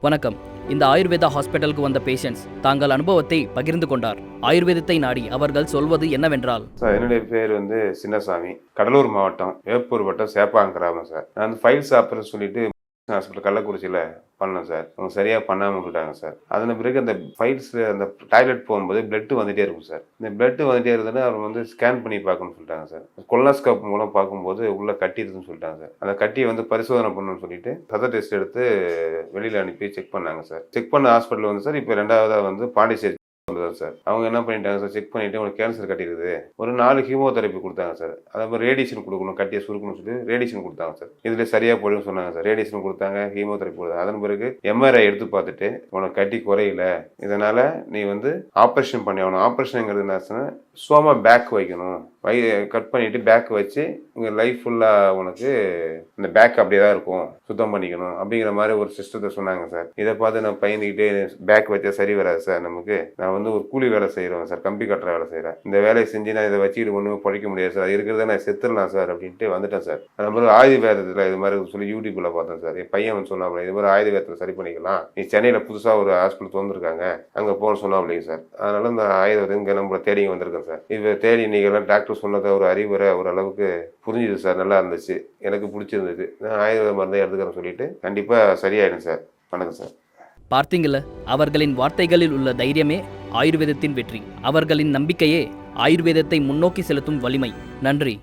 வணக்கம். இந்த ஆயுர்வேதா ஹாஸ்பிட்டலுக்கு வந்த பேஷண்ட்ஸ் தாங்கள் அனுபவத்தை பகிர்ந்து கொண்டார். ஆயுர்வேதத்தை நாடி அவர்கள் சொல்வது என்னவென்றால், சார் என்னுடைய பேர் சின்னசாமி, கடலூர் மாவட்டம் வேப்பூர் வட்டம் சேப்பாங்க கிராமம் சார். நான் ஃபைல்ஸ் ஆப்ரேஷன் சொல்லிட்டு ஹாஸ்பிட்டல் கள்ளக்குறிச்சியில் பண்ணேன் சார். அவங்க சரியாக பண்ணாமல் விட்டுட்டாங்க சார். அதன் பிறகு அந்த ஃபைல்ஸ் அந்த டாய்லெட் போகும்போது பிளட் வந்துகிட்டே இருக்கும் சார். இந்த பிளட் வந்துகிட்டே இருந்ததுன்னு அவங்க ஸ்கேன் பண்ணி பார்க்கணும்னு சொல்லிட்டாங்க சார். கொலோஸ்கோப் மூலம் பார்க்கும்போது உள்ள கட்டி இருக்குன்னு சொல்லிட்டாங்க சார். அந்த கட்டியை பரிசோதனை பண்ணணும்னு சொல்லிட்டு சத டெஸ்ட் எடுத்து வெளியில் அனுப்பி செக் பண்ணாங்க சார். செக் பண்ண ஹாஸ்பிட்டல் சார் இப்போ ரெண்டாவதாக பாண்டிச்சேரி சார். அவங்க என்ன பண்ணிட்டாங்க சார், செக் பண்ணிட்டு உங்களுக்கு கேன்சர் கட்டிருக்குது, ஒரு 4 ஹீமோதெரப்பி கொடுத்தாங்க சார். அதே மாதிரி ரேடியேஷன் கொடுக்கணும், கட்டியை சுருக்கணும்னு சொல்லி ரேடியேஷன் கொடுத்தாங்க சார். இதுல சரியா போயிடும் சொன்னாங்க சார். ரேடியேஷன் கொடுத்தாங்க, ஹீமோதெரப்பி கொடுத்தாங்க. அதன் பிறகு எம்ஆர்ஐ எடுத்து பார்த்துட்டு உனக்கு கட்டி குறையில, இதனால நீ ஆப்ரேஷன் பண்ணி ஆகணும். ஆப்ரேஷனுங்கிறது என்ன, சோமா பேக் வைக்கணும், கட் பண்ணிட்டு பேக் வச்சு உங்க லைஃப் ஃபுல்லா உனக்கு இந்த பேக் அப்படியே தான் இருக்கும், சுத்தம் பண்ணிக்கணும் அப்படிங்கிற மாதிரி ஒரு சிஸ்டத்தை சொன்னாங்க சார். இதை பார்த்து நான் பயந்துக்கிட்டே பேக் வச்சா சரி வராது சார், நமக்கு நான் ஒரு கூலி வேலை செய்யறோம் சார், கம்பி கட்டுற வேலை செய்யறேன், இந்த வேலையை செஞ்சு நான் இதை வச்சுக்கிட்டு ஒண்ணுமே படிக்க முடியாது சார், இருக்கிறத நான் செத்துடலாம் சார் அப்படின்ட்டு வந்துட்டேன் சார். அந்த மாதிரி ஆயுர்வேதத்துல இது மாதிரி சொல்லி யூடியூப்ல பார்த்தேன் சார். என் பையன் சொன்னாப்ல, இது மாதிரி ஆயுர்வேதத்துல சரி பண்ணிக்கலாம், நீ சென்னையில புதுசா ஒரு ஹாஸ்பிட்டல் திறந்துருக்காங்க, அங்க போன சொன்னாப்லைங்க சார். அதனால இந்த ஆயுர்வேதம் இங்க நம்மள தேடி வந்திருக்கேன் சார். இது தேடி நீங்க டாக்டர் சொன்னதை ஒரு அறிவுரை ஓரளவுக்கு புரிஞ்சுது சார், நல்லா இருந்துச்சு, எனக்கு பிடிச்சிருந்தது. நான் ஆயுர்வேத மருந்தை எடுத்துக்கிறேன்னு சொல்லிட்டு கண்டிப்பா சரியாயிடும் சார். வணக்கம் சார். பார்த்தீங்கள, அவர்களின் வார்த்தைகளில் உள்ள தைரியமே ஆயுர்வேதத்தின் வெற்றி. அவர்களின் நம்பிக்கையே ஆயுர்வேதத்தை முன்னோக்கி செலுத்தும் வலிமை. நன்றி.